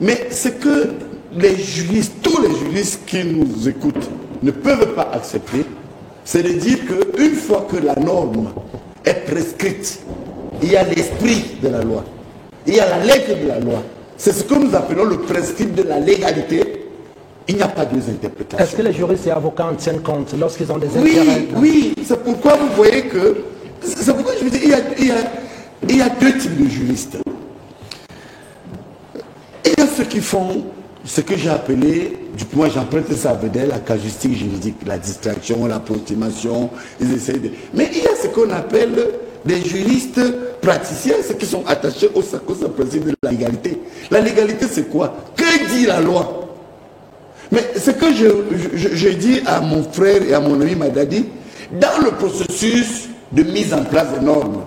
Mais ce que les juristes, tous les juristes qui nous écoutent, ne peuvent pas accepter, c'est de dire qu'une fois que la norme est prescrite, il y a l'esprit de la loi, il y a la lettre de la loi. C'est ce que nous appelons le prescript de la légalité. Il n'y a pas deux interprétations. Est-ce que les juristes et avocats en tiennent compte lorsqu'ils ont des intérêts? Oui, c'est pourquoi vous voyez que... C'est pourquoi je vous dis, il y a deux types de juristes. Il y a ceux qui font ce que j'ai appelé, du coup moi j'emprunte ça à Vedel, la casuistique juridique, la distraction, l'approximation, ils essayent de... Mais il y a ce qu'on appelle des juristes praticiens, ceux qui sont attachés au principe de la légalité. La légalité c'est quoi? Que dit la loi? Mais ce que je dis à mon frère et à mon ami Madadi, dans le processus de mise en place des normes,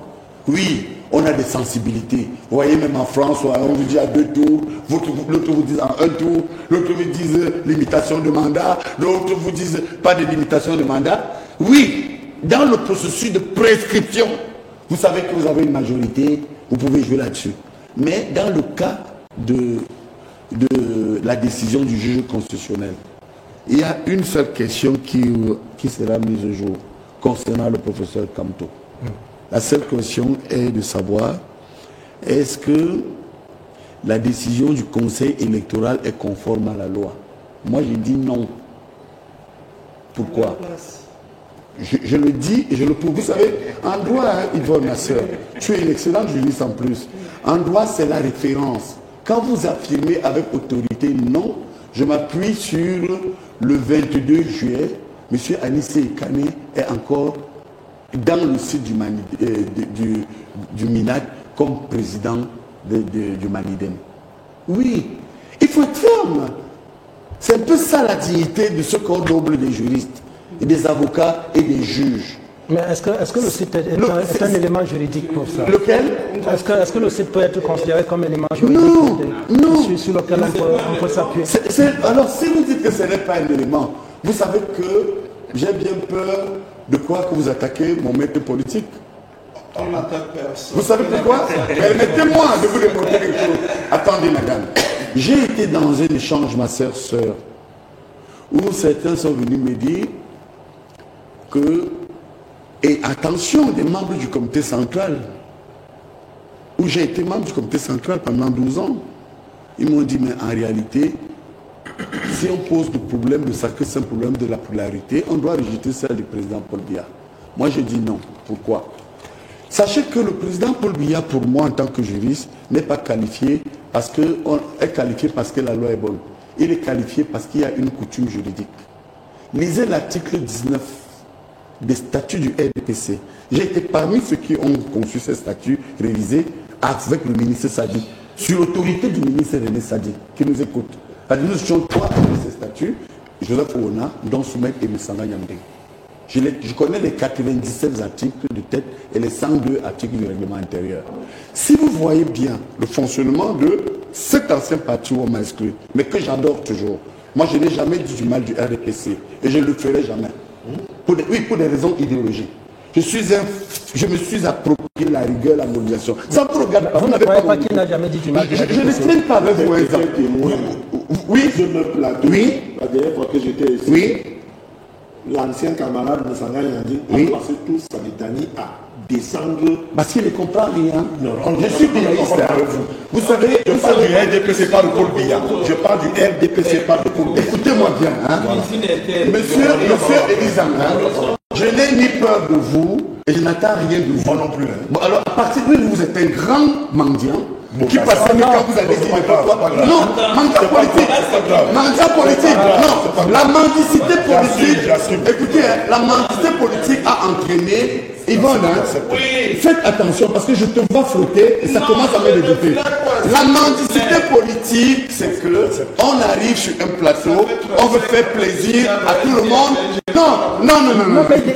oui, on a des sensibilités. Vous voyez, même en France, on vous dit à 2 tours, l'autre vous dit en 1 tour, l'autre vous dit limitation de mandat, l'autre vous dit pas de limitation de mandat. Oui, dans le processus de prescription, vous savez que vous avez une majorité, vous pouvez jouer là-dessus. Mais dans le cas de la décision du juge constitutionnel, il y a une seule question qui sera mise au jour concernant le professeur Kamto. La seule question est de savoir, est-ce que la décision du Conseil électoral est conforme à la loi? Moi, je dis non. Pourquoi? Je le dis et je le prouve. Vous savez, en droit, Yvonne, ma soeur, tu es une excellente juriste en plus. En droit, c'est la référence. Quand vous affirmez avec autorité non, je m'appuie sur le 22 juillet, M. Anissé Kane est encore dans le site du MINAD comme président du Manidem. Oui, il faut être ferme. C'est un peu ça la dignité de ce corps noble des juristes, et des avocats et des juges. Mais est-ce que le site est un élément juridique pour ça? Lequel? Est-ce que le site peut être considéré comme élément juridique? Non. Sur lequel on peut s'appuyer? Alors, si vous dites que ce n'est pas un élément, vous savez que j'ai bien peur de quoi que vous attaquez mon maître politique. Vous savez pourquoi? Permettez-moi de vous démontrer quelque chose. Attendez, madame. J'ai été dans un échange, ma sœur, où certains sont venus me dire que, et attention, des membres du comité central, où j'ai été membre du comité central pendant 12 ans, ils m'ont dit, mais en réalité, si on pose le problème de ça, que c'est un problème de la polarité, on doit rejeter celle du président Paul Biya. Moi, je dis non. Pourquoi? Sachez que le président Paul Biya, pour moi, en tant que juriste, n'est pas qualifié parce que la loi est bonne. Il est qualifié parce qu'il y a une coutume juridique. Lisez l'article 19 des statuts du RDPC. J'ai été parmi ceux qui ont conçu ces statuts révisés avec le ministre Sadi, sur l'autorité du ministre René Sadi, qui nous écoute. Nous étions 3 avec ces statuts, Joseph Ouna, dont Soumet et Missanga Yamdé. Je connais les 97 articles de tête et les 102 articles du règlement intérieur. Si vous voyez bien le fonctionnement de cet ancien parti où on m'a exclu, mais que j'adore toujours, moi je n'ai jamais dit du mal du RDPC et je ne le ferai jamais. Pour des raisons idéologiques. Je me suis approprié la rigueur, la mobilisation. Sans trop regarder. Vous n'avez pas qu'il n'a jamais dit du mal. Je ne traîne pas avec vous. Oui, je me plateau. Oui. La dernière fois que j'étais ici. Oui. L'ancien camarade de Sanga Yandi a passé toute sa litanie à descendre. Parce qu'il ne comprend rien. Non, je suis biaïste. Vous savez, je parle du RDPC, pas de Paul Biya. Je parle du RDPC, pas de Paul Biya. Écoutez-moi bien. Hein. Monsieur Elizan, je n'ai ni peur de vous et je n'attends rien de vous. Moi non plus. Hein. Bon, alors, à partir de là, vous êtes un grand mendiant. Qui passe quand vous avez dit non, mendiant politique. Mendiant politique. Non, la mendicité politique. Écoutez, la mendicité politique a entraîné. Yvonne, faites attention parce que je te vois flotter et ça commence à me dégoûter. La mendicité politique, c'est que on arrive sur un plateau, on veut faire plaisir à tout le monde. Non.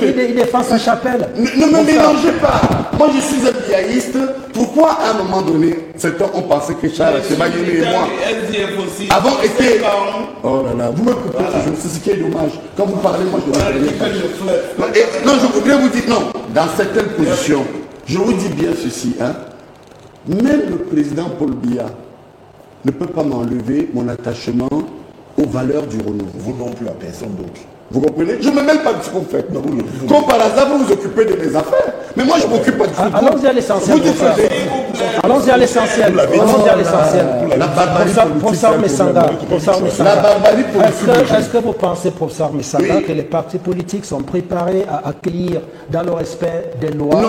Il défend sa chapelle. Ne me mélangez pas. Moi, je suis un biaïste. Pourquoi, à un moment donné, certains ont pensé que Charles Sebayene et moi avons été... Oh là là, vous me coupez toujours, c'est ce qui est dommage. Quand vous parlez, moi, je ne vous pas. Non, je voudrais vous dire, non, dans certaines positions, je vous dis bien ceci, hein. Même le président Paul Biya ne peut pas m'enlever mon attachement aux valeurs du renouveau. Vous non plus à personne d'autre. Vous comprenez? Je ne me mêle pas de ce que vous faites. Non, comme par hasard, vous vous occupez de mes affaires. Mais moi, je ne m'occupe pas du football. Allons-y à l'essentiel. Allons-y à l'essentiel. Allons-y à l'essentiel. Professeur Messanga. La barbarie politique. Est-ce que vous pensez, professeur Messanga, que les partis politiques sont préparés à accueillir, dans le respect des lois,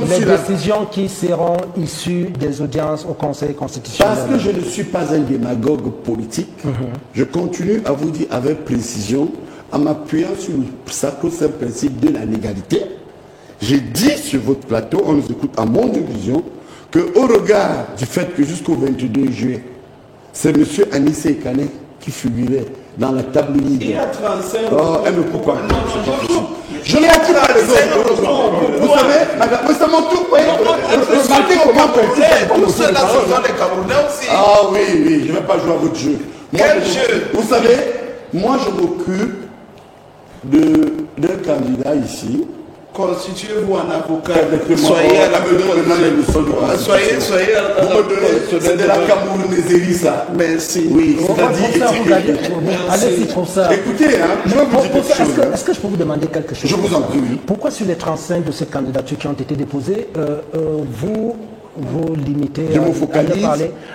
les décisions qui seront issues des audiences au Conseil constitutionnel? Parce que je ne suis pas un démagogue politique, je continue à vous dire avec précision, en m'appuyant sur le sacro-saint principe de la légalité. J'ai dit sur votre plateau, on nous écoute à mon vision, qu'au regard du fait que jusqu'au 22 juillet, c'est M. Anissé Ekane qui figurait dans la table libre. Il y a 35 Oh, elle me coupe pas. Je ne m'occupe pas des autres. Vous savez, c'est mon tour. Remarquez comment tous ceux-là sont des Camerounais aussi. Ah oui, oui, je ne vais pas jouer à votre jeu. Quel jeu? Vous savez, moi je m'occupe d'un candidat ici. Constituez-vous un avocat. Soyez à la maison. Soyez à la C'est de la Camerounaiserie, ça. Merci. Oui, c'est-à-dire. Allez-y, professeur. Écoutez, je vais vous dire quelque chose. Est-ce que je peux vous demander quelque chose? Je vous en prie. Pourquoi sur les 35 de ces candidatures qui ont été déposées, vous limitez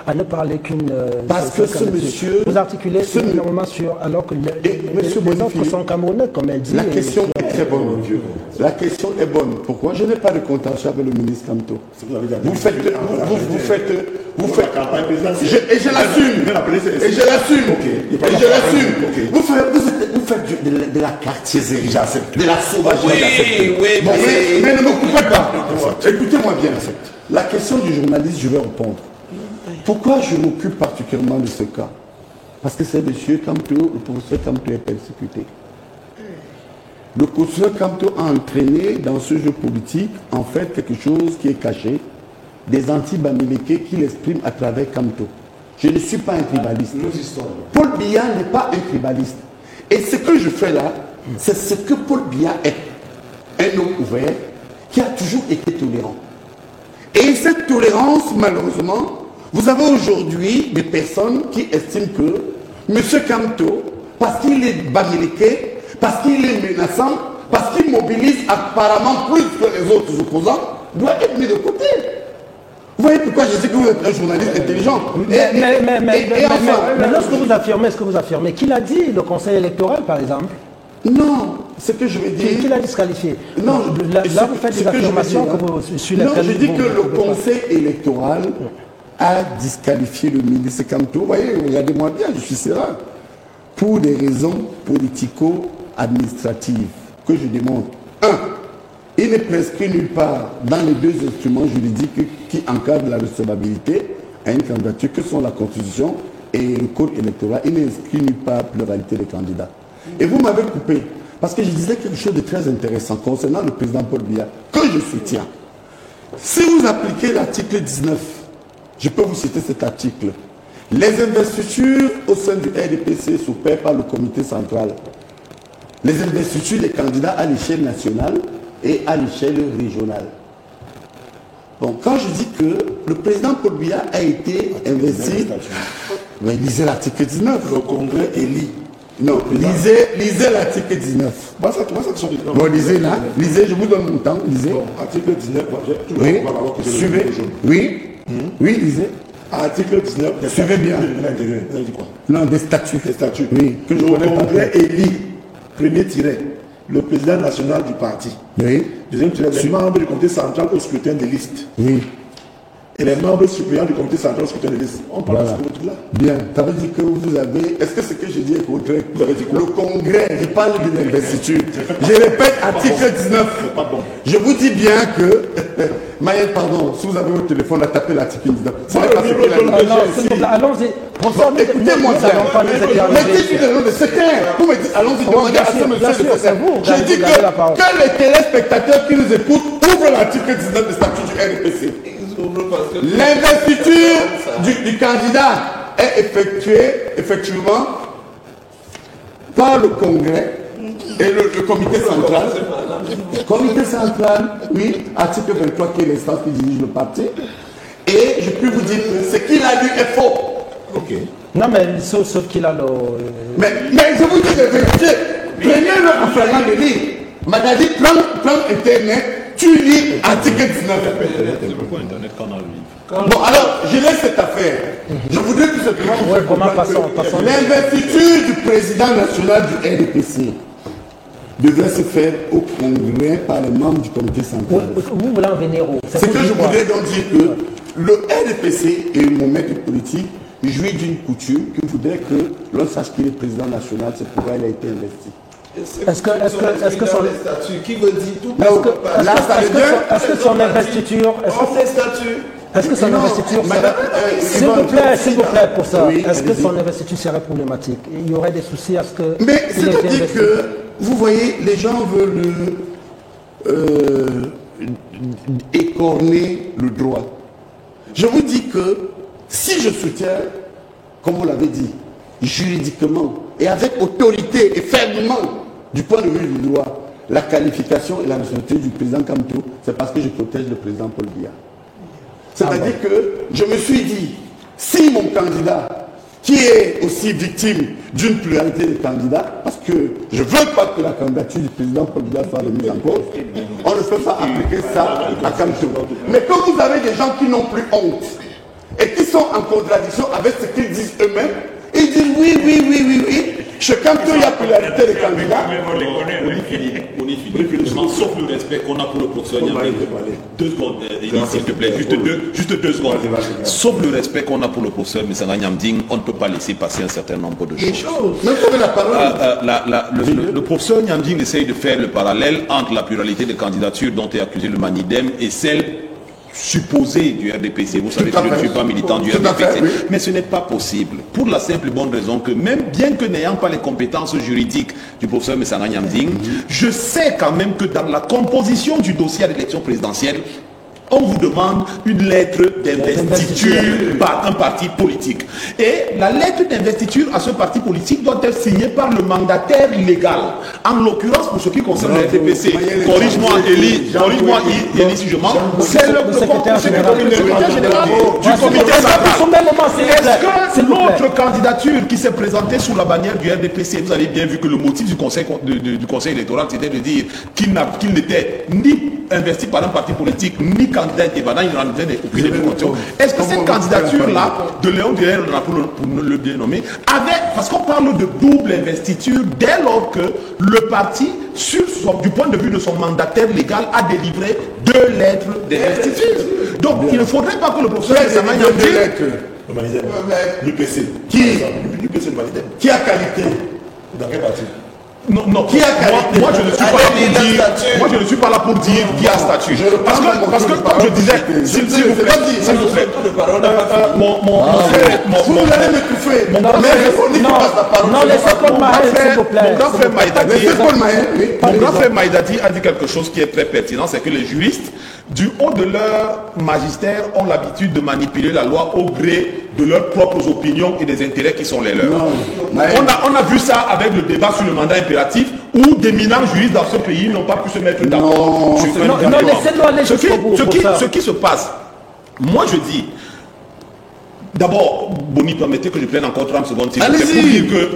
à ne parler qu'une... Parce que ce monsieur... Vous articulez énormément sur... Alors que les autres sont camerounais, comme elle dit. La question est très bonne, mon Dieu. La question est bonne. Pourquoi? Je n'ai pas de contentieux avec le ministre Kamto. Vous faites... Et je l'assume. Et je l'assume. Vous faites de la quartierserie, j'accepte. De la sauvagerie, j'accepte. Mais ne me coupez pas. Écoutez-moi bien. La question du journaliste, je vais répondre. Pourquoi je m'occupe particulièrement de ce cas? Parce que c'est M. Kamto, le professeur Kamto est persécuté. Le professeur Kamto a entraîné dans ce jeu politique, en fait, quelque chose qui est caché, des anti-bamileke qui l'expriment à travers Kamto. Je ne suis pas un tribaliste. Paul Biya n'est pas un tribaliste. Et ce que je fais là, c'est ce que Paul Biya est. Un homme ouvert qui a toujours été tolérant. Et cette tolérance, malheureusement, vous avez aujourd'hui des personnes qui estiment que M. Kamto, parce qu'il est bamileke, parce qu'il est menaçant, parce qu'il mobilise apparemment plus que les autres opposants, doit être mis de côté. Vous voyez pourquoi je dis que vous êtes un journaliste intelligent. Mais lorsque vous affirmez, qui l'a dit, le Conseil électoral par exemple? Non, ce que je veux dire... Qui l'a disqualifié? Non, là vous faites des affirmations sur lesquelles... Non, je dis que le Conseil électoral a disqualifié le ministre Kamto. Vous voyez, regardez-moi bien, je suis serein. Pour des raisons politico-administratives que je démontre. Un, il n'est prescrit nulle part dans les deux instruments juridiques qui encadrent la recevabilité à une candidature, que sont la Constitution et le Code électoral. Il n'est inscrit nulle part pluralité des candidats. Et vous m'avez coupé, parce que je disais quelque chose de très intéressant concernant le président Paul Biya, que je soutiens. Si vous appliquez l'article 19, je peux vous citer cet article. Les investitures au sein du RDPC s'opèrent par le comité central. Les investitures des candidats à l'échelle nationale et à l'échelle régionale. Bon, quand je dis que le président Paul Biya a été investi, mais lisez l'article 19. Le Congrès élit. Non, lisez l'article 19. Bon, lisez là, lisez, je vous donne mon temps, lisez. Bon, article 19, oui, suivez, oui, lisez. Article 19, suivez bien. Non, des statuts. Des statuts. Oui, que le Congrès élit, premier tiret, le président national du parti. Oui. Deuxième tiret, les membres du comité central au scrutin des listes. Oui. Et les membres suppléants du comité central au scrutin des listes. On parle de ce truc-là. Bien. Ça veut dire que vous avez... Est-ce que ce que je dis est contraire? Vous avez dit quoi? Le Congrès, je parle de l'investiture. Je répète, article 19. Je vous dis bien que... Maël, pardon, si vous avez votre téléphone, là, tapez l'article 19. Allons-y. Écoutez-moi ça. Mettez-vous le nom de secrétaire. Vous me dites, allons-y, demandez à ce monsieur de secrétaire. Je dis que les téléspectateurs qui nous écoutent ouvrent l'article 19 du statut du RDPC. L'investiture du candidat est effectuée, effectivement, par le Congrès et le comité central. Comité central, oui, article 23 qui est l'instance qui dirige le parti. Et je peux vous dire que ce qu'il a dit est faux. Ok. Non, mais sauf qu'il a le... Mais je vous dis la vérité. Prenez le Fernand Denis. Madadi, prends Internet, tu lis article 19. Bon, alors, je laisse cette affaire. Je voudrais tout simplement vous faire comprendre que l'investiture du président national du RDPC devrait se faire au Congrès par les membres du comité central. Vous voulez en venir où? C'est que je voudrais donc dire que le RDPC et mon maître politique jouit d'une coutume qu'il faudrait que l'on sache qu'il est président national, c'est pourquoi il a été investi. Est-ce que son statut qui veut dire tout est-ce que son investiture est-ce que son investiture serait... S'il vous plaît, pour ça, oui, est-ce que son investiture serait problématique? Il y aurait des soucis à ce que... Mais c'est-à-dire que, vous voyez, les gens veulent écorner le droit. Je vous dis que si je soutiens, comme vous l'avez dit, juridiquement et avec autorité et fermement du point de vue du droit, la qualification et la nationalité du président Kamto, c'est parce que je protège le président Paul Biya. C'est-à-dire que je me suis dit, si mon candidat, qui est aussi victime d'une pluralité de candidats, parce que je ne veux pas que la candidature du président Paul Biya soit remise en cause, on ne peut pas appliquer ça à Kamto. Mais quand vous avez des gens qui n'ont plus honte et qui sont en contradiction avec ce qu'ils disent eux-mêmes, ils disent oui, chez Kamto, il y a pluralité de candidats. Sauf le respect qu'on a pour le professeur Niamding. 2 secondes, s'il te plaît, juste 2 secondes. Sauf le respect qu'on a pour le professeur Niamding, on ne peut pas laisser passer un certain nombre de choses. Le professeur Niamding essaye de faire le parallèle entre la pluralité des candidatures dont est accusé le Manidem et celle supposé du RDPC. Vous savez que je ne suis pas militant du RDPC. Oui. Mais ce n'est pas possible. Pour la simple et bonne raison que même bien que n'ayant pas les compétences juridiques du professeur Messanga Niamding, je sais quand même que dans la composition du dossier à l'élection présidentielle, on vous demande une lettre d'investiture par un parti politique. Et la lettre d'investiture à ce parti politique doit être signée par le mandataire légal. En l'occurrence, pour ce qui concerne le RDPC, corrige-moi Elie si je mens, c'est le secrétaire général du comité central. Est-ce que l'autre candidature qui s'est présentée sous la bannière du RDPC, vous avez bien vu que le motif du conseil électoral, c'était de dire qu'il n'était ni investi par un parti politique, ni candidat indépendant, il n'en avait aucune information. Est-ce que cette candidature-là, de Léon Delaire, pour le dénommer, parce qu'on parle de double investiture dès lors que le parti, du point de vue de son mandataire légal, a délivré 2 lettres d'investiture. Donc, il ne faudrait pas que le professeur l'UPC. Qui a qualité? Dans quel parti? Non, qui a moi je ne suis pas là pour dire. Moi je ne suis pas là pour dire qui a statut. Parce que comme je disais, s'il vous plaît, mon grand frère Maïdati a dit quelque chose qui est très pertinent, c'est que les juristes, du haut de leur magistère, ont l'habitude de manipuler la loi au gré de leurs propres opinions et des intérêts qui sont les leurs. On a vu ça avec le débat sur le mandat impératif où d'éminents juristes dans ce pays n'ont pas pu se mettre d'accord. Ce qui se passe, moi je dis, d'abord, Boni, permettez que je prenne encore 30 secondes. C'est pour dire que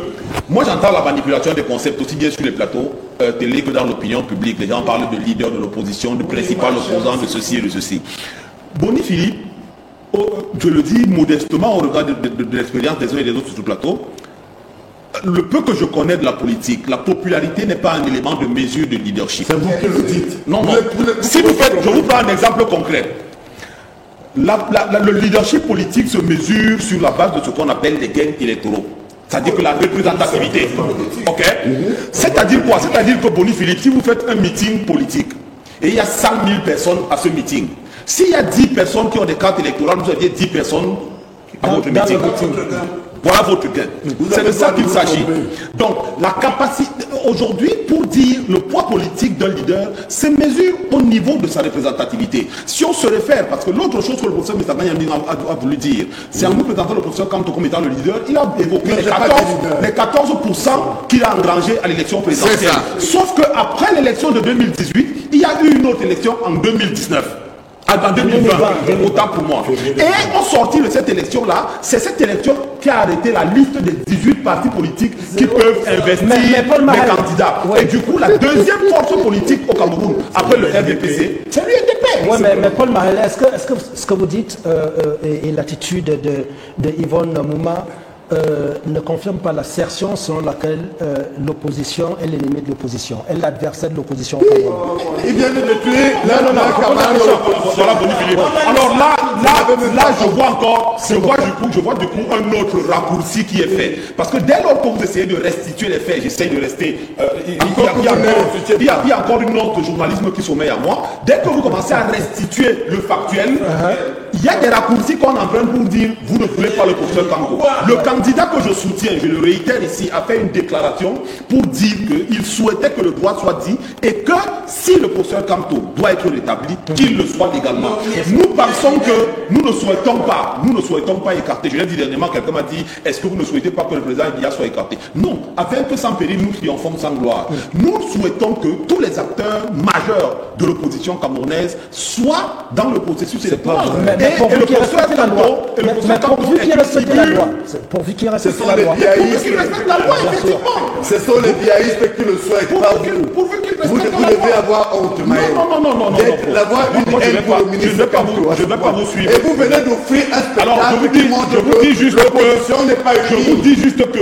moi j'entends la manipulation des concepts aussi bien sur les plateaux télé que dans l'opinion publique. Les gens parlent de leader de l'opposition, de principal opposant, de ceci et de ceci. Boni Philippe, je le dis modestement au regard de l'expérience des uns et des autres sur ce plateau, le peu que je connais de la politique, la popularité n'est pas un élément de mesure de leadership. C'est vous qui le dites. Non. Si vous faites, je vous prends un exemple concret. Le leadership politique se mesure sur la base de ce qu'on appelle les gains électoraux. C'est-à-dire que la représentativité. Ok. C'est-à-dire quoi? C'est-à-dire que Boni Philippe, si vous faites un meeting politique et il y a 100 000 personnes à ce meeting, s'il y a 10 personnes qui ont des cartes électorales, vous aviez 10 personnes à votre meeting. Voilà votre gain. C'est de ça qu'il s'agit. Donc, la capacité, aujourd'hui, pour dire le poids politique d'un leader, se mesure au niveau de sa représentativité. Si on se réfère, parce que l'autre chose que le professeur Messanga Niamding a voulu dire, c'est en nous présentant le professeur Kamto comme étant le leader, il a évoqué les 14% qu'il a engrangé à l'élection présidentielle. Sauf qu'après l'élection de 2018, il y a eu une autre élection en 2019. En 2020, autant pour moi. Et au sorti de cette élection-là, c'est cette élection qui a arrêté la liste des 18 partis politiques qui peuvent investir les candidats. Et du coup, la deuxième force politique au Cameroun, après le RDPC, c'est l'UNDP. Oui, mais Paul Marel, est-ce que ce que vous dites et l'attitude de Yvonne Mouma ne confirme pas l'assertion selon laquelle l'opposition est l'ennemi de l'opposition, est l'adversaire de l'opposition. Il vient de le tuer. Alors là, je vois encore, je vois du coup un autre raccourci qui est fait. Parce que dès lors que vous essayez de restituer les faits, j'essaie de rester. Il y a encore une autre journalisme qui sommeille à moi. Dès que vous commencez à restituer le factuel, il y a des raccourcis qu'on emprunte pour dire vous ne voulez pas le professeur Kanko. Le candidat que je soutiens, je le réitère ici, a fait une déclaration pour dire qu'il souhaitait que le droit soit dit et que si le professeur Kanko doit être rétabli, qu'il le soit légalement. Nous pensons que nous ne souhaitons pas écarter. Je l'ai dit dernièrement, quelqu'un m'a dit, est-ce que vous ne souhaitez pas que le président Biya soit écarté? Non, avec peu sans péril, nous triomphons sans gloire. Nous souhaitons que tous les acteurs majeurs de l'opposition camerounaise soient dans le processus électoral. Mais pourvu qu'il respecte la loi. Pourvu qu'il respecte la loi. Pourvu qu'il respecte la loi. Ce sont les biaïstes qui le souhaitent. Vous devez avoir honte, Maël. Non. D'avoir une haine pour le ministre Kanko. Je ne vais pas vous suivre. Et vous venez d'offrir un spectacle. Alors, je vous dis juste que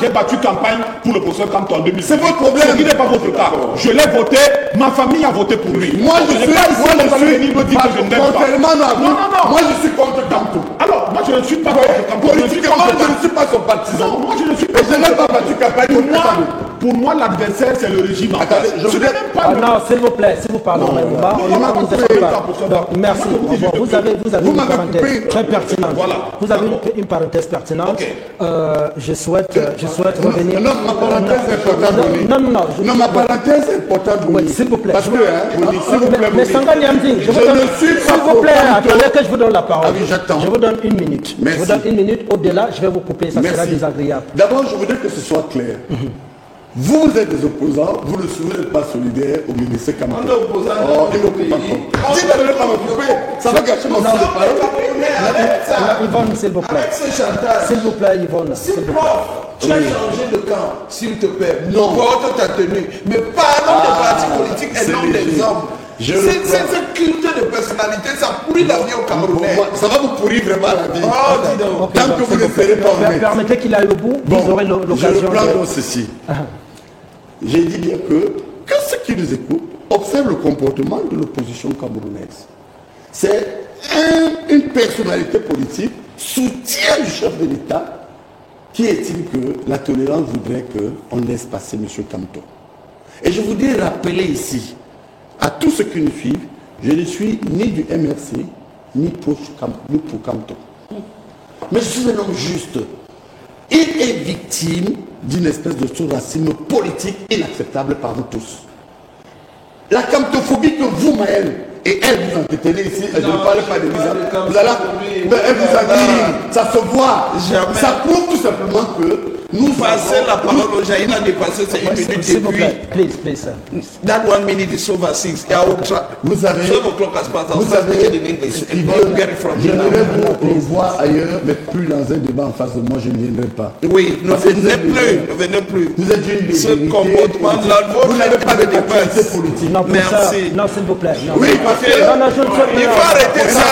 j'ai battu campagne pour le professeur Kanko en 2006. C'est votre problème. Ce qui n'est pas votre cas. Je l'ai voté, ma famille a voté pour lui. Moi, je suis contre Kanko. Alors, moi, je ne suis pas contre Kanko. Politiquement, je ne suis pas son partisan. Non, moi, je ne suis pas. Et je n'ai pas battu campagne pour moi, l'adversaire, c'est le régime. Attendez, je n'ai même pas. Non, s'il vous plaît, si vous parlez en même moment, merci. Vous avez une parenthèse très pertinente. Vous avez une parenthèse pertinente. Je souhaite revenir. Non, ma parenthèse est importante. Non, ma parenthèse est importante. Oui, s'il vous plaît. Parce que, s'il vous plaît, mais Sanga Niamdi, s'il vous plaît, attendez que je vous donne la parole. Je vous donne 1 minute. Merci. Je vous donne 1 minute. Au-delà, je vais vous couper, ça sera désagréable. D'abord, je voudrais que ce soit clair. Vous êtes des opposants, vous ne n'êtes pas solidaires au ministre Kamara. On est opposants. Oh, il ne peut pas comprendre. Si vous ne pas me couper, ça va gâcher mon temps de parole. Yvonne, s'il vous plaît. S'il vous plaît, Yvonne. Si prof, tu as changé de camp, s'il te plaît. Non. Porte ta tenue. Mais parlons des partis politiques et non des hommes. Cette culte de personnalité, ça pourrit la vie au Camerounais. Ça va vous pourrir vraiment la vie. Oh, dis donc. Tant que vous ne serez pas honnête. Permettez qu'il aille au bout, vous aurez l'occasion je reprends ceci. J'ai dit bien que ceux qui nous écoutent observent le comportement de l'opposition camerounaise. C'est une personnalité politique, soutien du chef de l'État, qui estime que la tolérance voudrait qu'on laisse passer M. Kanko. Et je voudrais rappeler ici, à tous ceux qui nous suivent, je ne suis ni du MRC, ni pour Kanko. Mais je suis un homme juste. Il est victime d'une espèce de sous-racisme politique inacceptable par vous tous. La kantophobie que vous, Maël, et elle vous entretenez ici, et je ne parle pas de Lisa, vous allez, mais elle vous a dit, ça se voit. Jamais. Ça prouve tout simplement que nous passer la parole au Jaïna a dépassé ces 1 minute s'il vous et puis plaît, please. that 1 minute is over 6. Vous avez, j'aimerais vous voir ailleurs, mais plus dans un débat en face de moi, je ne viendrai pas. Oui, ne venez plus. Vous êtes une Ce comportement-là, vous n'avez pas de capacité politique. Non, merci. Non, s'il vous plaît. Non. Oui, parce que Il faut arrêter ça.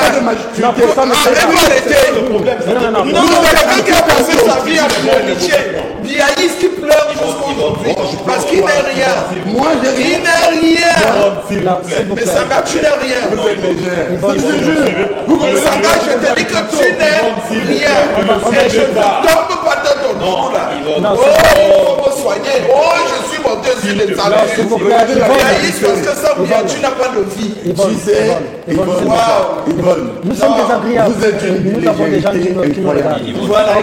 Non, pour ça, monsieur. Il faut arrêter. Non. Non, quelqu'un qui a passé sa vie à pleurer. Biaïs qui pleure jusqu'aujourd'hui parce qu'il n'est rien. moi, j'ai Il n'est rien. Non, s'il vous Mais plaît. Sanga, tu n'es rien. Sanga, je te dis que tu n'es rien. Et je ne tombe pas dans ton nom là. Non, Oh, il faut me soigner. Oh, je suis monté sur les s'il vous plaît, salles. Biaïs, parce que ça vient, tu n'as pas de vie. Yvonne, Nous sommes désagréables. vous êtes une Nous avons des gens qui nous regardent. Voilà.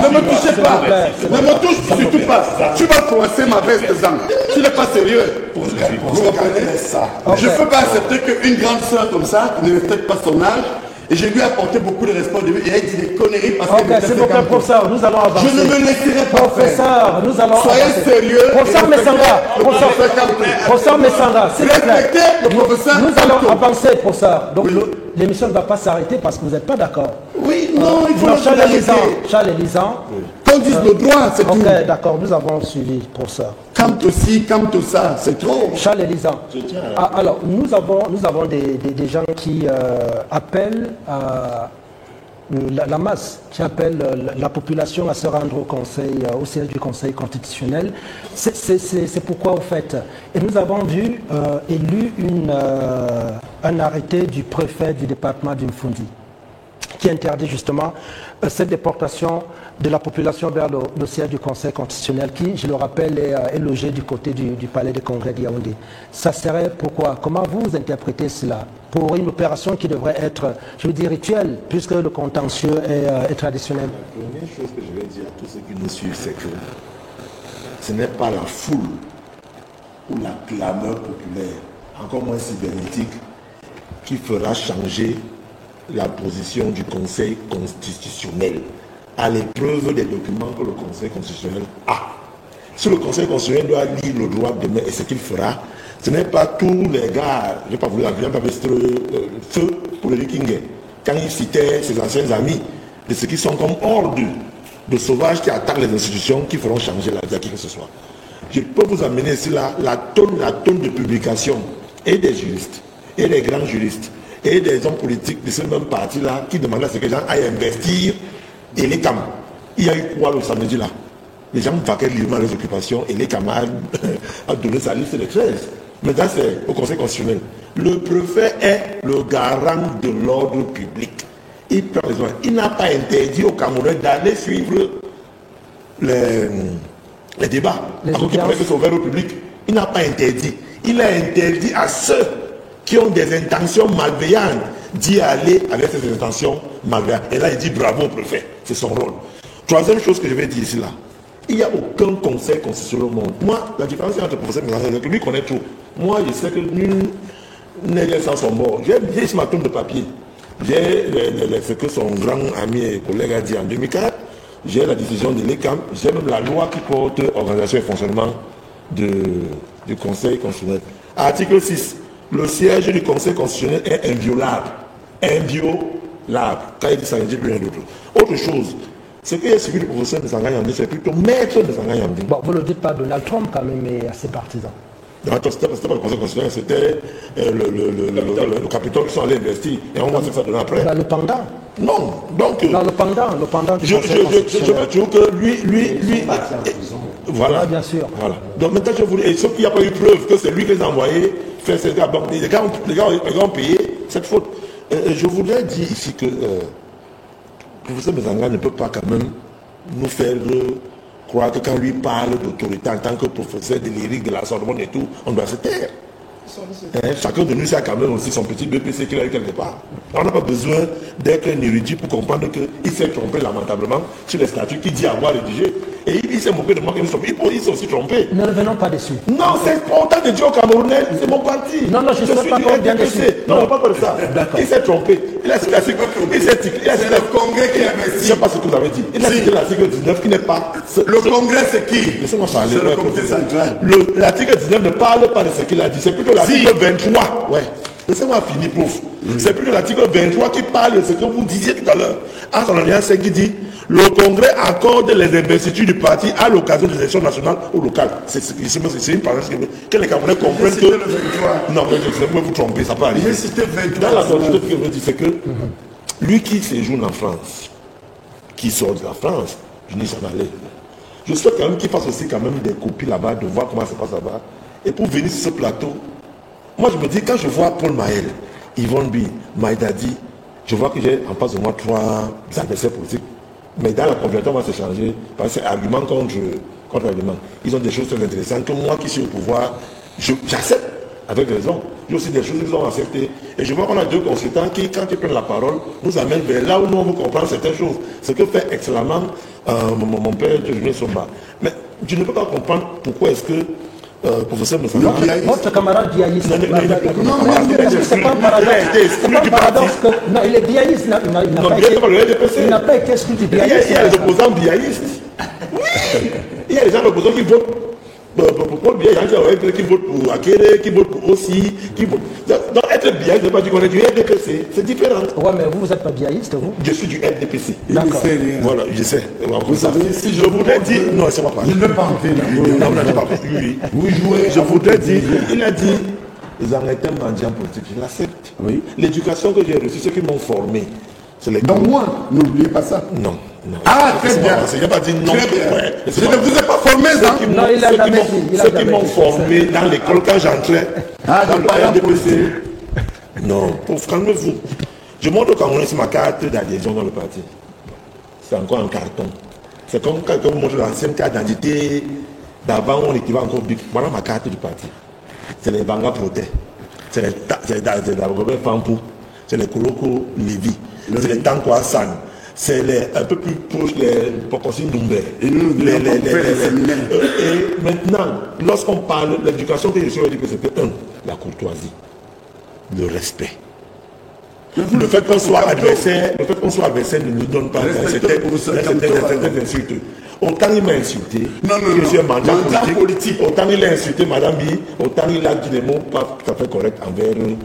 ne me touchez pas. Ne me touche surtout pas. Tu vas coincer ma veste Zang. Tu n'es pas sérieux. Vous comprenez ça? Je ne peux pas accepter qu'une grande soeur comme ça, qui ne respecte pas son âge, Et je lui ai apporté beaucoup de respect et il a dit des conneries parce que... Ok, s'il vous plaît, professeur, nous allons avancer. Je ne me laisserai pas professeur, nous allons Soyez avancer. Sérieux. Professeur Messanga, professeur Messanga, s'il vous plaît. Respectez le professeur. Nous allons avancer, professeur. Donc l'émission ne va pas s'arrêter parce que vous n'êtes pas d'accord. Oui, non, il faut Charles Elisant. Qu'on dise le droit, c'est tout. Ok, d'accord, nous avons suivi, professeur. Camte aussi, camte ça, c'est trop. Charles Elisant. Alors, nous avons des gens qui appellent la masse, qui appelle la population à se rendre au siège du Conseil constitutionnel. C'est pourquoi, au fait, et nous avons vu et lu un arrêté du préfet du département d'Imfundi qui interdit justement cette déportation de la population vers le siège du Conseil constitutionnel qui, je le rappelle, est logé du côté du palais des congrès de Yaoundé. Ça serait pourquoi? Comment vous interprétez cela pour une opération qui devrait être, je veux dire, rituelle, puisque le contentieux est traditionnel? La première chose que je vais dire à tous ceux qui nous suivent, c'est que ce n'est pas la foule ou la clameur populaire, encore moins cybernétique, qui fera changer la position du Conseil constitutionnel à l'épreuve des documents que le Conseil constitutionnel a. Si le Conseil constitutionnel doit lire le droit demain et ce qu'il fera, ce n'est pas tous les gars, je n'ai pas voulu la viande avec feu pour le Rikingue, quand il citait ses anciens amis, de ceux qui sont comme horde de sauvages qui attaquent les institutions, qui feront changer la vie à qui que ce soit. Je peux vous amener ici la tonne de publications et des juristes, et des grands juristes, et des hommes politiques de ce même parti-là qui demandaient à ce que les gens aillent investir et les CAM. Il y a eu quoi le samedi là? Les gens vaquaient librement les occupations et les camarades a donné sa liste de 13. Maintenant c'est au Conseil constitutionnel. Le préfet est le garant de l'ordre public. Il prend raison. Il n'a pas interdit aux Camerounais d'aller suivre les débats. Alors qu'il paraît que c'est ouvert au public. Il n'a pas interdit. Il a interdit à ceux qui ont des intentions malveillantes d'y aller avec ces intentions malveillantes. Et là, il dit bravo au préfet. C'est son rôle. Troisième chose que je vais dire ici, là. Il n'y a aucun conseil constitutionnel au monde. Moi, la différence entre le professeur Mélangé, c'est que lui connaît tout. Moi, je sais que nul n'est sans son bord. J'ai ici ma tonne de papier. J'ai ce que son grand ami et collègue a dit en 2004. J'ai la décision de l'ECAM. J'ai même la loi qui porte organisation et fonctionnement du Conseil constitutionnel. Article 6. Le siège du Conseil constitutionnel est inviolable. Inviolable. Quand il dit ça, il dit rien d'autre. Autre chose, ce qui est suivi du professeur Messanga Yandé, c'est plutôt maître Messanga Yandé. Bon, vous ne le dites pas, Donald Trump quand même est assez partisan. Non, c'était pas le Conseil constitutionnel, c'était le Capitole qui sont allés investir. Et on voit ce que ça donne après. Dans le pendant. Non, donc... Dans le pendant du je veux dire que lui voilà. Bien sûr. Voilà. Donc maintenant, je voulais... Sauf qu'il n'y a pas eu preuve que c'est lui qui les a envoyés faire ces gars. Donc, les gars ont payé cette faute. Je voudrais dire ici que le professeur Messanga ne peut pas quand même nous faire croire que quand lui parle d'autorité en tant que professeur de lyrique, de la Sorbonne et tout, on doit se taire. Chacun de nous sait quand même aussi son petit BPC qu'il a eu quelque part. On n'a pas besoin d'être un érudit pour comprendre qu'il s'est trompé lamentablement sur les statuts qu'il dit avoir rédigé. Et il s'est moqué de moi qu'il s'est aussi trompé. Ne revenons pas dessus. Non, c'est important de dire au Camerounais, c'est mon parti. Non, je suis pas bien dessus. Non, pas de ça. Il s'est trompé. Il a cité le Congrès qui a investi. Je ne sais pas ce que vous avez dit. Il a cité l'article 19 qui n'est pas... Le Congrès, c'est qui? Laissez-moi parler. C'est le comité central. L'article 19 ne parle pas de ce qu'il a dit. C'est plutôt l'article 23. Ouais. Laissez-moi finir, prof. C'est plutôt l'article 23 qui parle de ce que vous disiez tout à l'heure. En son alliance 5 qui dit le Congrès accorde les investitures du parti à l'occasion des élections nationales ou locales. C'est une parole que les Camerounais comprennent que... Non, mais vous vous trompez, ça peut arriver. Dans la constitution, ce que je veux dire, c'est que lui qui séjourne en France, qui sort de la France, je dis s'en aller. Je souhaite quand même qu'il fasse aussi quand même des copies là-bas, de voir comment ça se passe là-bas. Et pour venir sur ce plateau, moi je me dis, quand je vois Paul Maël, Yvonne Bi, Maïdadi, je vois que j'ai en face de moi 3 adversaires politiques. Mais dans la conversion, on va se changer parce que c'est argument contre argument. Ils ont des choses très intéressantes que moi qui suis au pouvoir, j'accepte avec raison. Il y a aussi des choses qu'ils ont acceptées. Et je vois qu'on a 2 consultants qui, quand ils prennent la parole, nous amènent vers là où nous on veut comprendre certaines choses. Ce que fait excellemment mon père, Julien Somba. Mais je ne peux pas comprendre pourquoi est-ce que professeur Moussama. Votre camarade biaïste. Non, c'est pas un paradoxe. Non, il est biaïste. Il n'a pas été exclu du biaïste. Il y a des opposants biaïstes. Oui. Il y a des gens opposants qui votent pour Paul Biya, il y a des gens qui votent pour Akere, qui votent pour Ossi, qui votent. Donc être biaïste, c'est pas dire qu'on est du RDPC. C'est différent. Ouais, mais vous n'êtes pas biaïste, vous? Je suis du RDPC. D'accord. Voilà, je sais. Vous savez, si je voudrais dire. Non, c'est pas je ne veux pas entrer là. Non, pas oui. Vous jouez. Je voudrais dire. Il a dit. Ils arrêtaient un mendiant politique. Je l'accepte. Oui. L'éducation que j'ai reçue, ceux qui m'ont formé. Donc moi, n'oubliez pas ça. Non. Ah, très bien. Je n'ai pas dit non. Ouais. Je ne vous ai pas formé, ça. Non, il a jamais dit. Ceux qui m'ont formé dans l'école quand j'entrais. Ah, dans le RDPC. Non, calmez-vous. Je montre quand on est sur ma carte d'adhésion dans le parti. C'est encore un carton. C'est comme quand on montre l'ancienne carte d'identité. D'avant, on était encore big. Voilà ma carte du parti. C'est les Banga Proté. C'est les Robert Fampou. C'est les Koloko Lévi. C'est les Tanko Hassan. C'est un peu plus proche les Pokosin Doumbé. Et maintenant, lorsqu'on parle de l'éducation que je suis dit que c'était la courtoisie, le respect. Le fait qu'on soit adversaire, ne nous donne pas certaines insultes. Autant il m'a insulté, je suis un mandat politique, autant il a insulté Madame Bi, autant il a dit des mots pas tout à fait corrects envers non,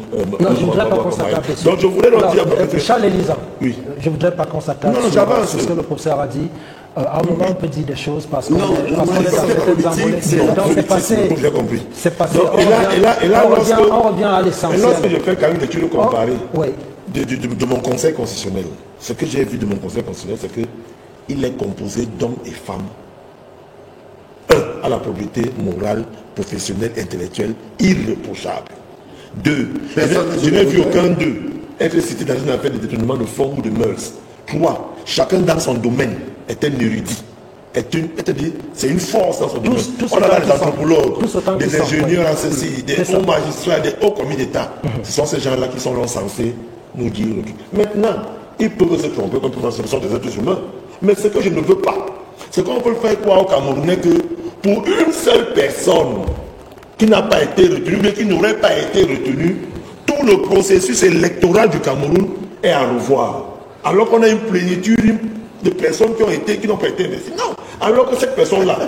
je ne voudrais pas qu'on s'attarde. Donc je voudrais leur dire... Charles Elisa, oui. Je ne voudrais pas qu'on s'attarde sur ce que le professeur a dit. À un moment, on peut dire des choses parce qu'on est dans c'est passé. J'ai compris. C'est passé. On revient à l'essentiel. Et lorsque je fais quand même des études comparées de mon conseil constitutionnel, ce que j'ai vu de mon conseil constitutionnel, c'est que il est composé d'hommes et femmes. À la probité morale, professionnelle, intellectuelle, irréprochable. 2. Je n'ai vu aucun d'eux être cité dans une affaire de détournement de fonds ou de mœurs. 3. Chacun dans son domaine est un érudit. C'est une force dans son domaine. On a des anthropologues, des ingénieurs en ceci, des hauts magistrats, des hauts commis d'État. Ce sont ces gens-là qui sont censés nous dire. Maintenant, ils peuvent se tromper comme ce sont des êtres humains. Mais ce que je ne veux pas, c'est qu'on peut faire croire au Camerounais que pour une seule personne qui n'a pas été retenue, mais qui n'aurait pas été retenue, tout le processus électoral du Cameroun est à revoir. Alors qu'on a une plénitude de personnes qui n'ont pas été investies. Non, alors que cette personne-là,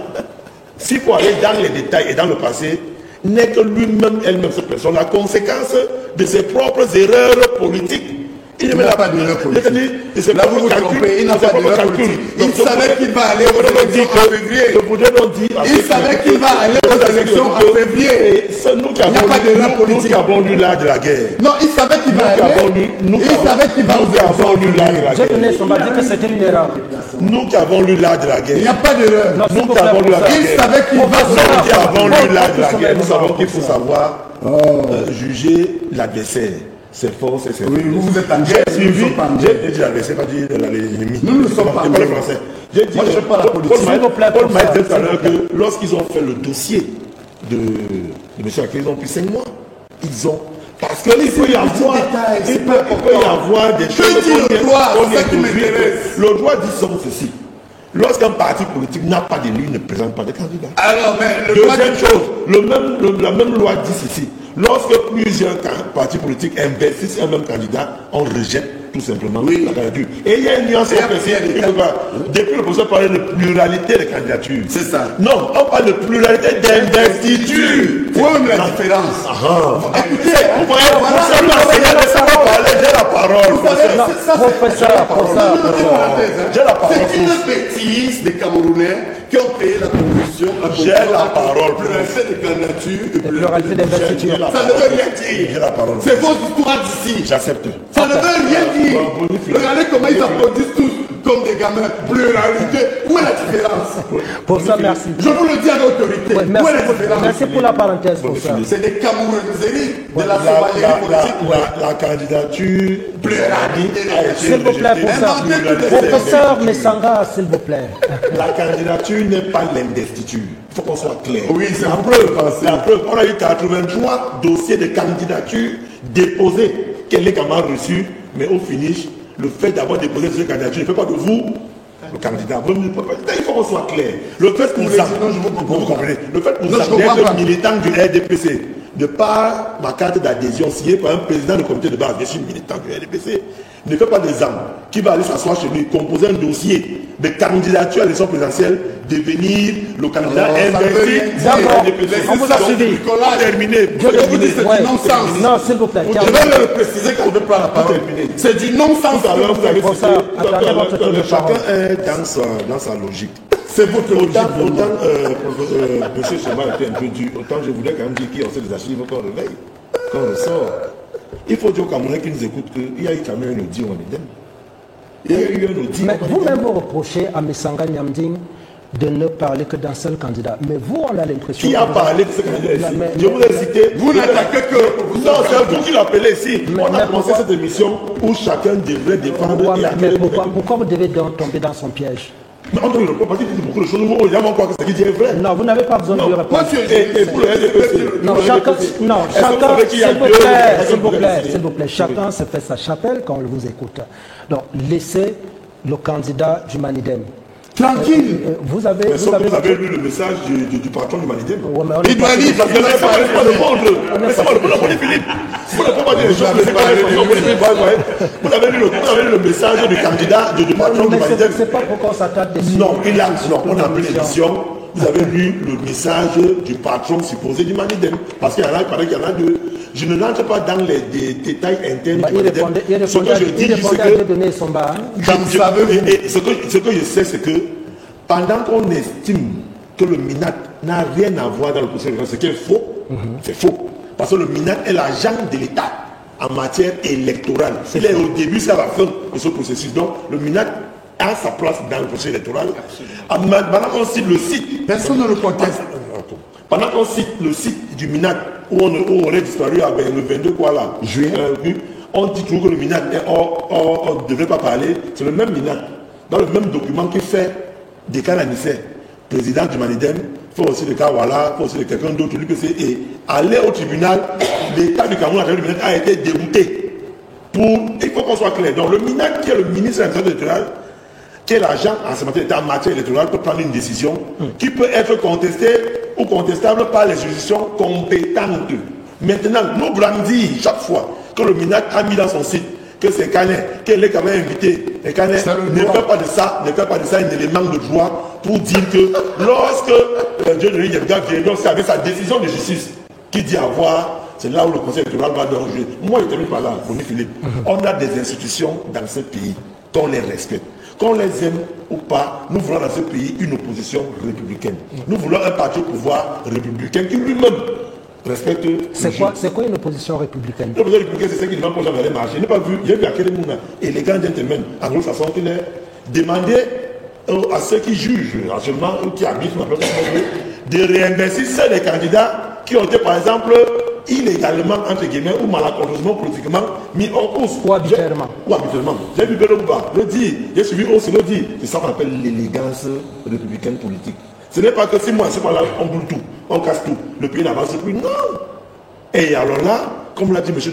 s'il faut aller dans les détails et dans le passé, n'est que lui-même, elle-même, cette personne, la conséquence de ses propres erreurs politiques. Il n'a pas d'erreur politique. Là, vous vous trompez, il n'a pas d'erreur politique. Il savait qu'il va aller aux élections en février. Il savait qu'il va aller aux élections en février. Il n'y a pas d'erreur politique. Nous qui avons lu l'art de la guerre. Non, il savait qu'il va aller. Il savait qu'il va aux élections. J'ai donné son m'a dit que c'était une erreur. Nous qui avons lu l'art de la guerre. Il n'y a pas d'erreur. Nous qui avons lu l'art de la guerre. Il savait qu'il va. Nous qui avons lu l'art de la guerre. Nous savons qu'il faut savoir juger l'adversaire. C'est fort, c'est oui, vous êtes en guerre. J'ai dit l'adversaire, pas dit l'ennemi. Nous ne sommes pas en guerre. Français. J'ai dit, Paul m'a dit tout à l'heure que lorsqu'ils ont fait le dossier de M. Akere, ils ont pris 5 mois. Ils ont... Parce qu'il peut y avoir des choses le droit dit ceci. Lorsqu'un parti politique n'a pas de liste, ne présente pas de candidat. Alors, mais deuxième chose, la même loi dit ceci. Lorsque plusieurs partis politiques investissent un même candidat, on rejette tout simplement la candidature. Et il y a une nuance depuis le professeur parlait de pluralité de candidatures. C'est ça. Non, on parle de pluralité d'investiture. Où est la différence? Écoutez, j'ai la parole. J'ai la parole. C'est une bêtise des Camerounais qui ont créé la convention. J'ai la parole. Pluralité de candidatures et pluralité d'investiture. Ça ne veut rien dire. J'ai la parole. C'est votre histoire d'ici. J'accepte. Ça ne veut rien dire. Regardez comment ils applaudissent tous comme des gamins. Pluralité. Où est la différence? Pour ça, merci. Je vous le dis à l'autorité. Ouais, où est la différence? Merci pour la parenthèse. C'est des Camerounaiseries de la Somalie politique. La candidature pluralité. S'il vous plaît, pour ça. Professeur Messanga, s'il vous plaît. La candidature n'est pas l'investiture. Il faut qu'on soit clair. Oui, c'est la preuve. On a eu 83 dossiers de candidature déposés. Quel est comment reçu, mais au finish, le fait d'avoir déposé ces candidatures ne fait pas de vous le candidat. Il faut qu'on soit clair. Le fait que vous comprenez, le fait que vous êtes militant du RDPC, de par ma carte d'adhésion signée par un président du comité de base, je suis militant du RDPC, ne fait pas des armes, qui va aller s'asseoir chez lui, composer un dossier de candidature à l'élection présidentielle, devenir le candidat investi on vous a suivi. Terminé. Je vous dis, c'est du non-sens. Non, s'il vous plaît. Je vais le préciser quand je prends la parole. C'est du non-sens. Vous avez cité, chacun est dans sa logique. C'est votre logique. M. Chema a été un peu dur. Autant je voulais quand même dire qu'il y a aussi des archives qu'on réveille, qu'on ressort. Il faut dire aux Camerounais qui nous écoutent qu'il y a eu quand même un audit en Eden. Il y a eu un audit. Mais vous-même vous reprochez à Messanga Nyamding de ne parler que d'un seul candidat. Mais vous, on a l'impression... Qui a parlé de ce candidat ici? Je vous ai cité... Vous n'attaquez que... Non, c'est vous qui l'appelez ici. On a commencé cette émission où chacun devrait défendre... Mais pourquoi vous devez donc tomber dans son piège? Mais on ne répond pas, il dit beaucoup de choses. Nous, on va croire que ce qu'il dit est vrai. Non, vous n'avez pas besoin de lui répondre. Et pour le RDPC... Non, chacun, s'il vous plaît, chacun se fait sa chapelle quand on vous écoute. Donc, laissez le candidat du Manidem. Tranquille. Vous avez lu le message du patron du Manidem. Il doit lire parce que c'est pas le monde. Laissez-moi le prendre, Philippe. Vous ne pouvez pas dire les choses. Vous avez lu le message du candidat du patron du Manidem. C'est pas pourquoi on s'attaque dessus. Non, on a pris l'émission. Vous avez lu le message du patron supposé du Manidem. Parce qu'il y en a, il paraît qu'il y en a deux. Je ne rentre pas dans les détails internes du Manidem. Ce que je dis, c'est que ce que je sais, c'est que pendant qu'on estime que le MINAT n'a rien à voir dans le processus, ce qui est faux, c'est faux. Parce que le MINAT est l'agent de l'État en matière électorale. Il est au début, c'est à la fin de ce processus. Donc, le MINAT a sa place dans le processus électoral. Pendant qu'on cite le site, personne ne le conteste. Pendant qu'on cite le site du MINAT, où on aurait disparu avec le 22 quoi là, juillet, on dit toujours que le MINAT, on ne devrait pas parler, c'est le même MINAT. Dans le même document qui fait des cas Anissé, président du Manidem, il faut aussi le cas Walla, il faut aussi quelqu'un d'autre, et aller au tribunal, l'État du Cameroun a été dérouté. Il faut qu'on soit clair. Donc le MINAT, qui est le ministre de l'Administration électorale, qui est l'agent en matière électorale, peut prendre une décision qui peut être contestée ou contestable par les juridictions compétentes. Maintenant, nous brandit chaque fois que le MINAT a mis dans son site que c'est Canet, qu'elle est quand même invité, et Canet ne fait pas de ça un élément de joie pour dire que lorsque Dieu de Yemga vient, donc c'est avec sa décision de justice qui dit avoir, c'est là où le conseil électoral va donc jouer. Moi, je termine par là, Philippe. On a des institutions dans ce pays qu'on les respecte. Qu'on les aime ou pas, nous voulons dans ce pays une opposition républicaine. Nous voulons un parti au pouvoir républicain qui lui-même respecte. C'est quoi une opposition républicaine? L'opposition républicaine, c'est ce qui ne va pas jamais marcher. Je n'ai pas vu, il y a eu à quel moment, élégant gentleman, anglo-saxon, qui est demandé à ceux qui jugent, actuellement, ou qui habitent dans notre pays, de réinvestir ceux des candidats qui ont été, par exemple, illégalement, entre guillemets, ou malencontreusement, politiquement, mis en cause. Ou habituellement. J'ai vu Belomba le dire, j'ai suivi aussi le dire. C'est ça qu'on appelle l'élégance républicaine politique. Ce n'est pas que si moi, c'est pas là, on boule tout, on casse tout, le pays n'avance plus. Non. Et alors là, comme l'a dit M.